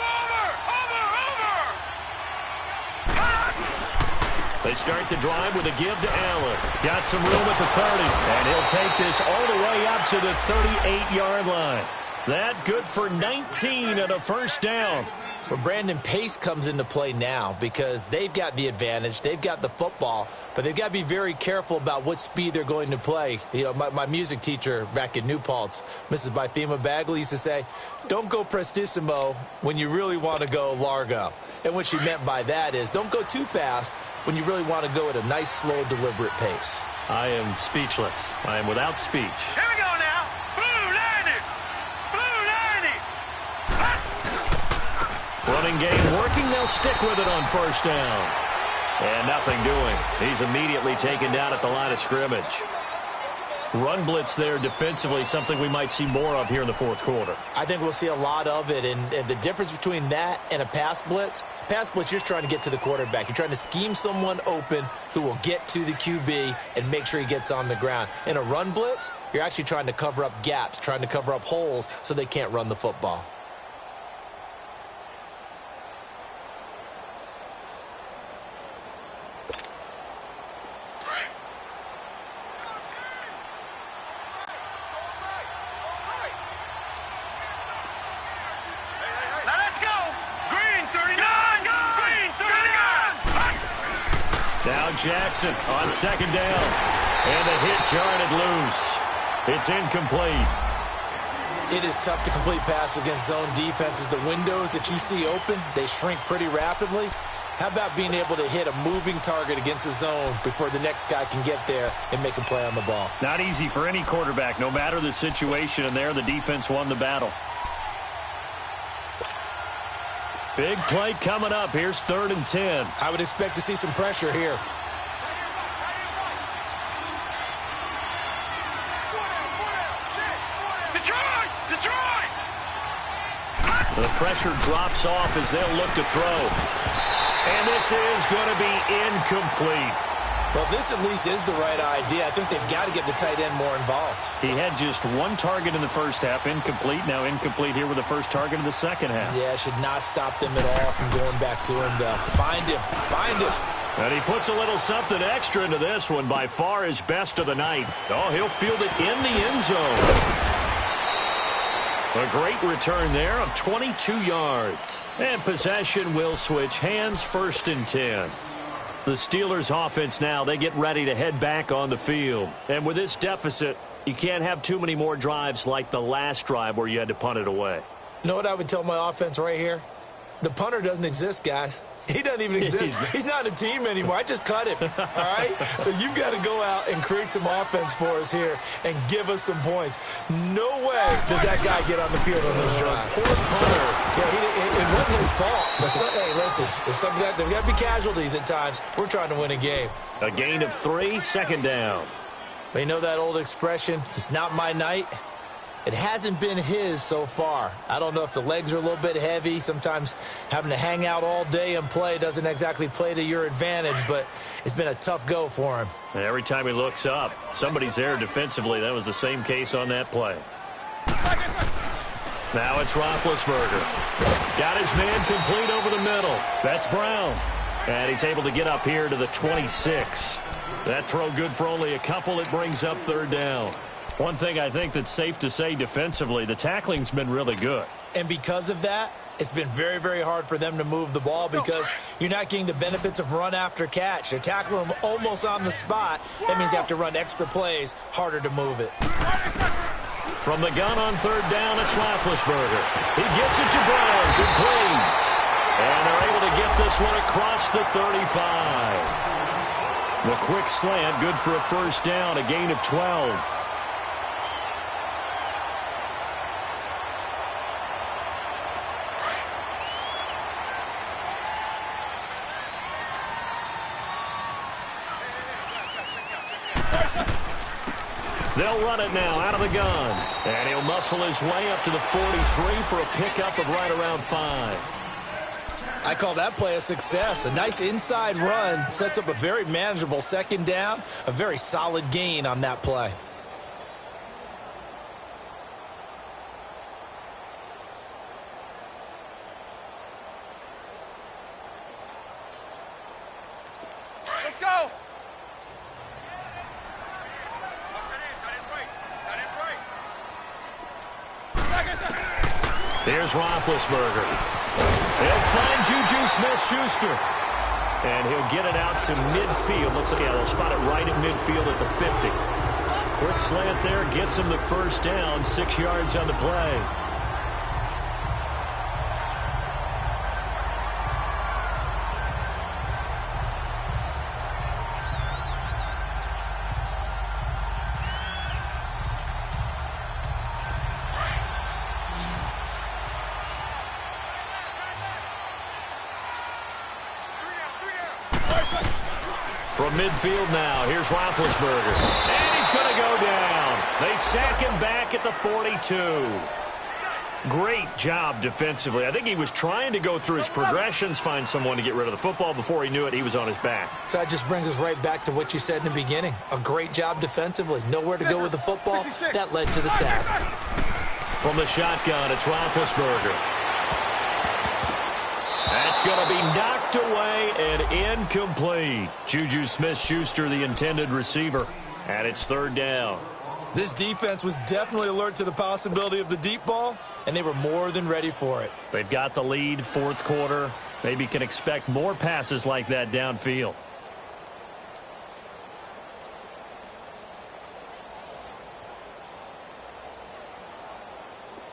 S1: They start the drive with a give to Allen. Got some room at the 30, and he'll take this all the way up to the 38-yard line. That good for 19 and a first down.
S3: Well, Brandon, pace comes into play now because they've got the advantage. They've got the football, but they've got to be very careful about what speed they're going to play. You know, my music teacher back in New Paltz, Mrs. Bythema Bagley, used to say, don't go prestissimo when you really want to go largo. And what she meant by that is don't go too fast when you really want to go at a nice, slow, deliberate pace.
S1: I am speechless. I am without speech.
S2: Here we go now. Blue 90. Blue 90.
S1: Running game working. They'll stick with it on first down. And nothing doing. He's immediately taken down at the line of scrimmage. Run blitz there defensively, something we might see more of here in the fourth quarter.
S3: I think we'll see a lot of it, and the difference between that and a pass blitz, you're just trying to get to the quarterback. You're trying to scheme someone open who will get to the QB and make sure he gets on the ground. In a run blitz, you're actually trying to cover up gaps, trying to cover up holes so they can't run the football.
S1: Jackson on second down. And the hit jarred loose. It's incomplete.
S3: It is tough to complete pass against zone defenses. The windows that you see open, they shrink pretty rapidly. How about being able to hit a moving target against a zone before the next guy can get there and make a play on the ball?
S1: Not easy for any quarterback, no matter the situation, and there the defense won the battle. Big play coming up. Here's 3rd and 10.
S3: I would expect to see some pressure here.
S1: The pressure drops off as they'll look to throw. And this is going to be incomplete.
S3: Well, this at least is the right idea. I think they've got to get the tight end more involved.
S1: He had just one target in the first half, incomplete. Now incomplete here with the first target in the second half.
S3: Yeah, should not stop them at all from going back to him, though. Find him. Find him.
S1: And he puts a little something extra into this one. By far his best of the night. Oh, he'll field it in the end zone. A great return there of 22 yards. And possession will switch hands, 1st and 10. The Steelers offense now, they get ready to head back on the field. And with this deficit, you can't have too many more drives like the last drive where you had to punt it away.
S3: You know what I would tell my offense right here? The punter doesn't exist, guys. He doesn't even exist. He's not a team anymore. I just cut him, all right? So you've got to go out and create some offense for us here and give us some points. No way does that guy get on the field on this drive.
S1: Poor punter.
S3: Yeah, it wasn't his fault. But hey, listen, there's got to be casualties at times. We're trying to win a game.
S1: A gain of 3, 2nd down.
S3: But you know that old expression, it's not my night? It hasn't been his so far. I don't know if the legs are a little bit heavy. Sometimes having to hang out all day and play doesn't exactly play to your advantage, but it's been a tough go for him.
S1: And every time he looks up, somebody's there defensively. That was the same case on that play. Now it's Roethlisberger. Got his man complete over the middle. That's Brown. And he's able to get up here to the 26. That throw good for only a couple. It brings up 3rd down. One thing I think that's safe to say defensively, the tackling's been really good.
S3: And because of that, it's been very, very hard for them to move the ball because you're not getting the benefits of run after catch. They're tackling them almost on the spot. That means you have to run extra plays, harder to move it.
S1: From the gun on 3rd down, it's Roethlisberger. He gets it to Brown, complete. And they're able to get this one across the 35. The quick slant, good for a first down, a gain of 12. They'll run it now out of the gun. And he'll muscle his way up to the 43 for a pickup of right around 5.
S3: I call that play a success. A nice inside run sets up a very manageable second down. A very solid gain on that play.
S2: Let's go.
S1: Here's Roethlisberger. He'll find Juju Smith-Schuster. And he'll get it out to midfield. Let's look at it. He'll spot it right at midfield at the 50. Quick slant there gets him the first down. 6 yards on the play. From midfield now, here's Roethlisberger. And he's going to go down. They sack him back at the 42. Great job defensively. I think he was trying to go through his progressions, find someone to get rid of the football. Before he knew it, he was on his back.
S3: So that just brings us right back to what you said in the beginning. A great job defensively. Nowhere to go with the football. That led to the sack.
S1: From the shotgun, it's Roethlisberger. That's going to be knocked away and incomplete. Juju Smith-Schuster, the intended receiver, and it's third down.
S3: This defense was definitely alert to the possibility of the deep ball, and they were more than ready for it.
S1: They've got the lead, fourth quarter. Maybe can expect more passes like that downfield.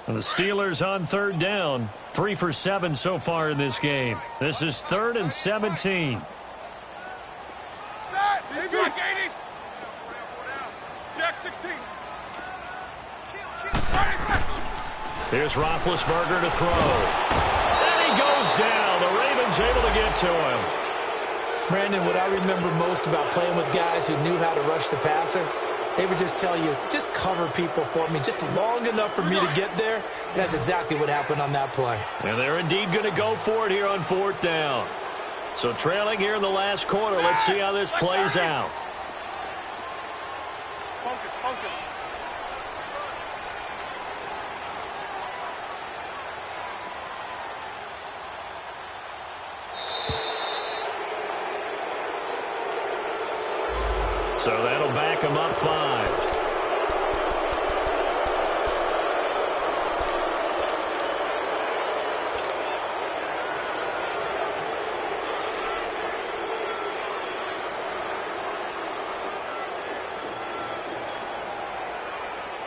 S1: And the Steelers on third down. 3 for 7 so far in this game. This is 3rd and 17.
S2: Jack 16.
S1: Here's Roethlisberger to throw. And he goes down. The Ravens able to get to him.
S3: Brandon, what I remember most about playing with guys who knew how to rush the passer, they would just tell you, just cover people for me, just long enough for me to get there. That's exactly what happened on that play.
S1: And they're indeed going to go for it here on fourth down. So trailing here in the last quarter. Let's see how this plays out.
S2: Focus, focus.
S1: So that'll back him up 5.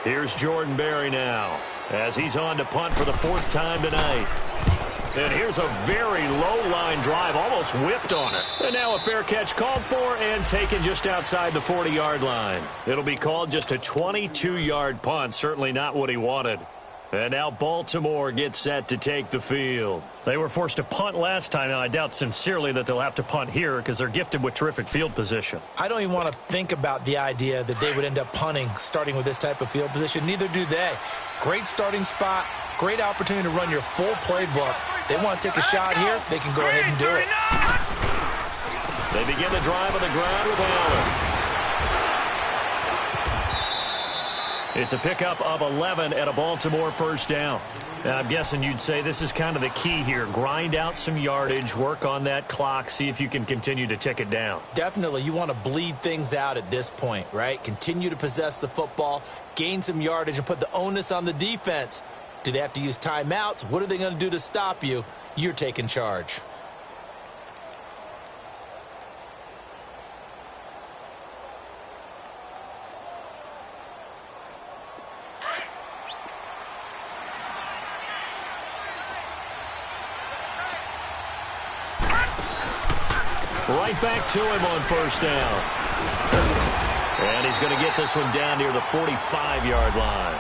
S1: Here's Jordan Berry now as he's on to punt for the 4th time tonight. And here's a very low line drive, almost whiffed on it. And now a fair catch called for and taken just outside the 40-yard line. It'll be called just a 22-yard punt, certainly not what he wanted. And now Baltimore gets set to take the field. They were forced to punt last time, and I doubt sincerely that they'll have to punt here because they're gifted with terrific field position.
S3: I don't even want to think about the idea that they would end up punting starting with this type of field position. Neither do they. Great starting spot, great opportunity to run your full playbook. They want to take a shot here, they can go ahead and do it.
S1: They begin the drive on the ground with Allen. It's a pickup of 11 at a Baltimore first down. Now, I'm guessing you'd say this is kind of the key here. Grind out some yardage, work on that clock, see if you can continue to tick it down.
S3: Definitely. You want to bleed things out at this point, right? Continue to possess the football, gain some yardage, and put the onus on the defense. Do they have to use timeouts? What are they going to do to stop you? You're taking charge.
S1: Right back to him on first down. And he's going to get this one down near the 45-yard line.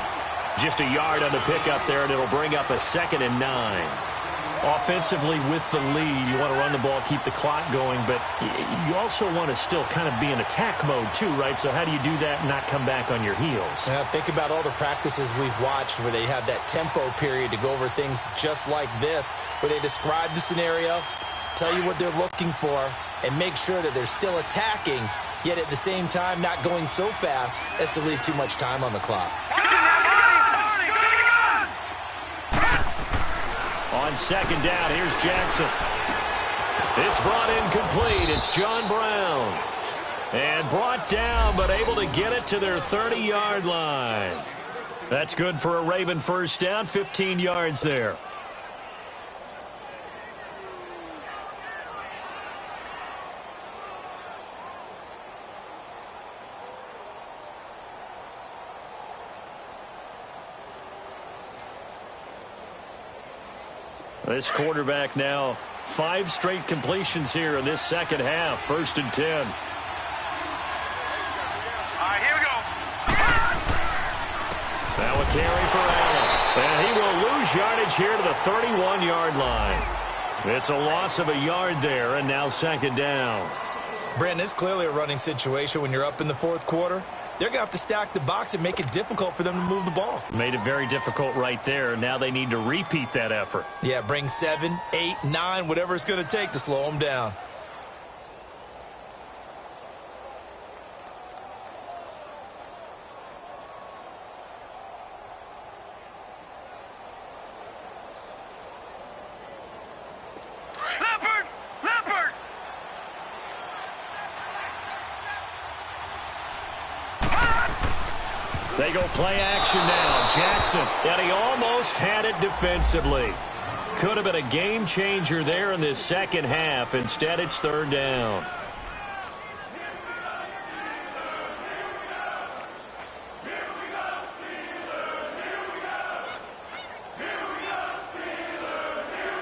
S1: Just a yard on the pickup there, and it'll bring up a 2nd and 9. Offensively with the lead, you want to run the ball, keep the clock going, but you also want to still kind of be in attack mode too, right? So how do you do that and not come back on your heels?
S3: Yeah, think about all the practices we've watched where they have that tempo period to go over things just like this, where they describe the scenario, tell you what they're looking for, and make sure that they're still attacking, yet at the same time not going so fast as to leave too much time on the clock.
S1: On 2nd down, here's Jackson. It's brought in complete. It's John Brown. And brought down, but able to get it to their 30-yard line. That's good for a Raven first down, 15 yards there. This quarterback now 5 straight completions here in this second half. 1st and 10.
S2: All right, here we go.
S1: Now a carry for Allen. And he will lose yardage here to the 31-yard line. It's a loss of a yard there, and now 2nd down.
S3: Brandon, it's clearly a running situation when you're up in the 4th quarter. They're going to have to stack the box and make it difficult for them to move the ball.
S1: Made it very difficult right there. Now they need to repeat that effort.
S3: Yeah, bring 7, 8, 9, whatever it's going to take to slow them down.
S1: They go play action now. Jackson, and he almost had it defensively. Could have been a game changer there in this second half. Instead, it's 3rd down.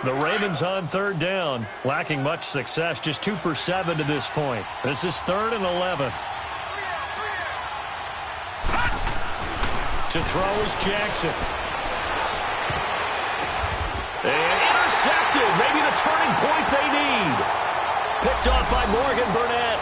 S1: The Ravens on 3rd down, lacking much success, just 2 for 7 to this point. This is 3rd and 11. To throw is Jackson. And intercepted. Maybe the turning point they need. Picked off by Morgan Burnett.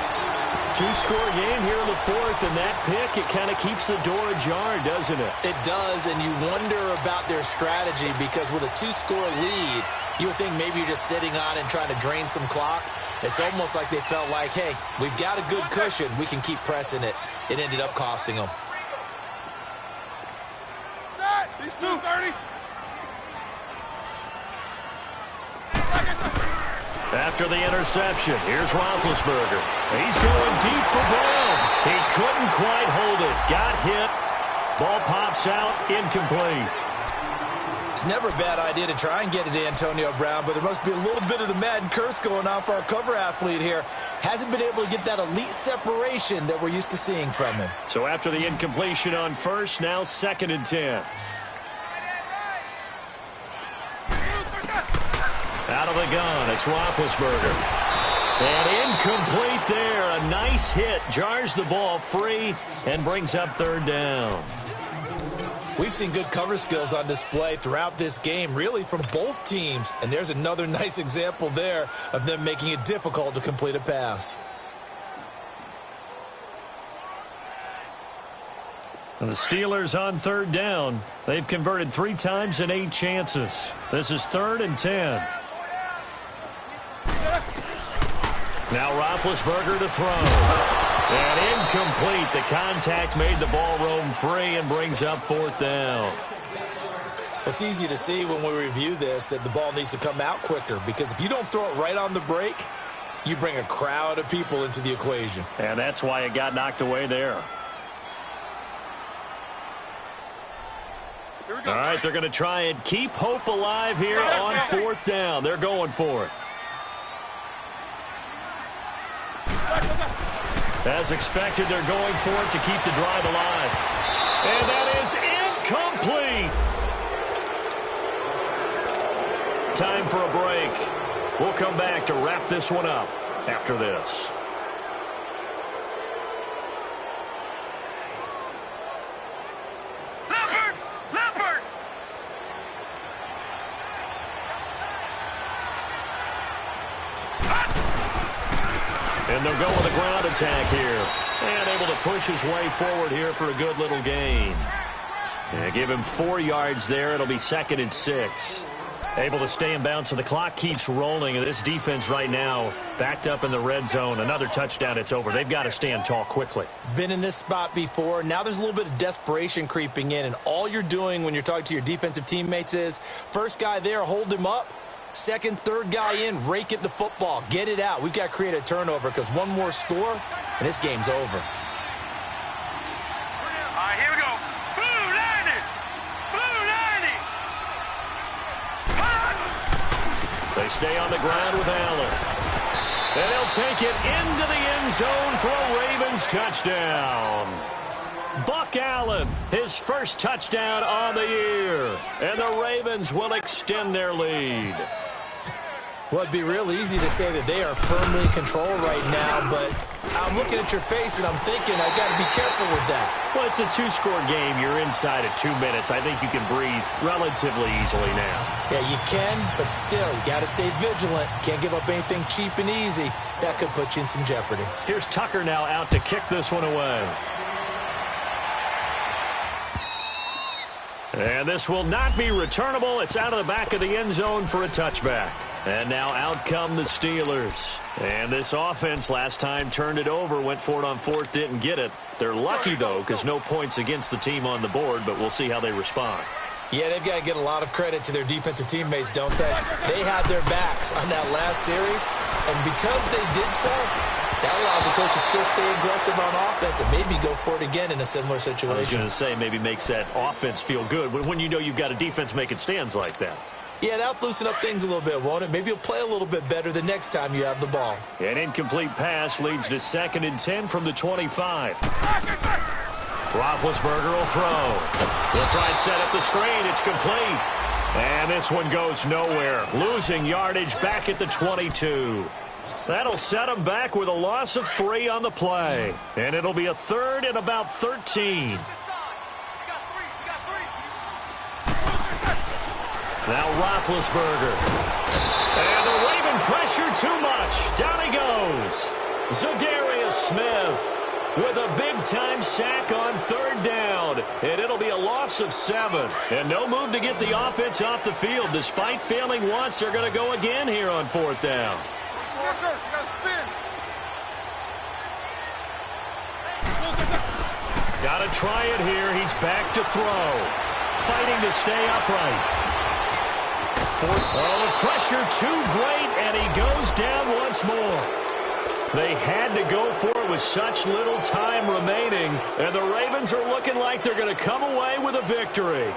S1: 2-score game here in the 4th, and that pick, it kind of keeps the door ajar, doesn't it?
S3: It does, and you wonder about their strategy because with a 2-score lead, you would think maybe you're just sitting on and trying to drain some clock. It's almost like they felt like, hey, we've got a good cushion. We can keep pressing it. It ended up costing them.
S2: These 230.
S1: After the interception, here's Roethlisberger. He's going deep for Brown. He couldn't quite hold it. Got hit. Ball pops out. Incomplete.
S3: It's never a bad idea to try and get it to Antonio Brown, but it must be a little bit of the Madden curse going on for our cover athlete here. Hasn't been able to get that elite separation that we're used to seeing from him.
S1: So after the incompletion on first, now 2nd and 10. Out of the gun, it's Roethlisberger. And incomplete there. A nice hit. Jars the ball free and brings up 3rd down.
S3: We've seen good cover skills on display throughout this game, really from both teams. And there's another nice example there of them making it difficult to complete a pass.
S1: And the Steelers on 3rd down. They've converted 3 times in 8 chances. This is 3rd and 10. Now Roethlisberger to throw. And incomplete. The contact made the ball roam free and brings up 4th down.
S3: It's easy to see when we review this that the ball needs to come out quicker because if you don't throw it right on the break, you bring a crowd of people into the equation.
S1: And that's why it got knocked away there. All right, they're going to try and keep hope alive here on 4th down. They're going for it. As expected, they're going for it to keep the drive alive. And that is incomplete. Time for a break. We'll come back to wrap this one up. after this. And they'll go with a ground attack here. And able to push his way forward here for a good little gain. And give him 4 yards there. It'll be 2nd and 6. Able to stay in bounds, so the clock keeps rolling. And this defense right now backed up in the red zone. Another touchdown, it's over. They've got to stand tall quickly.
S3: Been in this spot before. Now there's a little bit of desperation creeping in. And all you're doing when you're talking to your defensive teammates is, first guy there, hold him up. Second, third guy in, rake at the football. Get it out. We've got to create a turnover because one more score, and this game's over.
S2: All right, here we go. Blue 90. Blue 90.
S1: They stay on the ground with Allen. And they'll take it into the end zone for a Ravens touchdown. Buck Allen, his first touchdown on the year. And the Ravens will extend their lead.
S3: Well, it'd be real easy to say that they are firmly in control right now, but I'm looking at your face and I'm thinking I've got to be careful with that.
S1: Well, it's a 2-score game. You're inside at 2 minutes. I think you can breathe relatively easily now.
S3: Yeah, you can, but still, you got to stay vigilant. Can't give up anything cheap and easy. That could put you in some jeopardy.
S1: Here's Tucker now out to kick this one away. And this will not be returnable. It's out of the back of the end zone for a touchback. And now out come the Steelers. And this offense last time turned it over, went for it on 4th, didn't get it. They're lucky, though, because no points against the team on the board, but we'll see how they respond.
S3: Yeah, they've got to get a lot of credit to their defensive teammates, don't they? They had their backs on that last series, and because they did so, that allows the coach to still stay aggressive on offense and maybe go for it again in a similar situation.
S1: I was going to say maybe makes that offense feel good when you know you've got a defense making stands like that.
S3: Yeah, that'll loosen up things a little bit, won't it? Maybe you'll play a little bit better the next time you have the ball.
S1: An incomplete pass leads to 2nd and 10 from the 25. Roethlisberger will throw. He'll try and set up the screen. It's complete. And this one goes nowhere. Losing yardage back at the 22. That'll set him back with a loss of 3 on the play. And it'll be a 3rd and about 13. Now Roethlisberger. And the Raven pressure too much. Down he goes. Zadarius Smith with a big-time sack on 3rd down. And it'll be a loss of 7. And no move to get the offense off the field. Despite failing once, they're going to go again here on 4th down. Got to try it here. He's back to throw. Fighting to stay upright. Oh, the pressure too great, and he goes down once more. They had to go for it with such little time remaining, and the Ravens are looking like they're going to come away with a victory.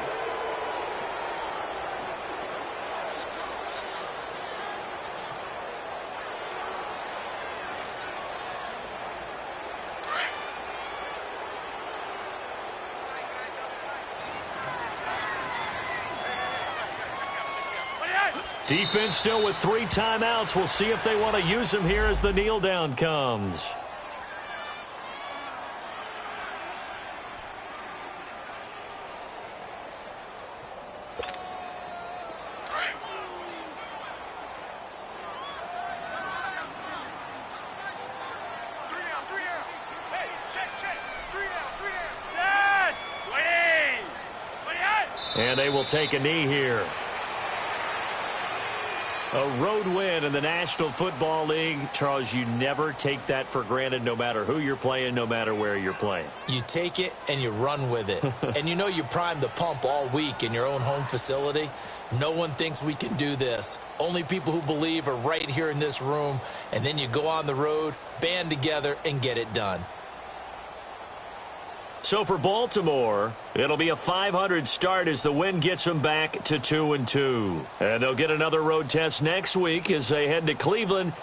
S1: Defense still with 3 timeouts. We'll see if they want to use them here as the kneel down comes. And they will take a knee here. A road win in the National Football League. Charles, you never take that for granted no matter who you're playing, no matter where you're playing.
S3: You take it and you run with it. And you know you primed the pump all week in your own home facility. No one thinks we can do this. Only people who believe are right here in this room. And then you go on the road, band together, and get it done.
S1: So for Baltimore, it'll be a .500 start as the win gets them back to 2-2. And they'll get another road test next week as they head to Cleveland.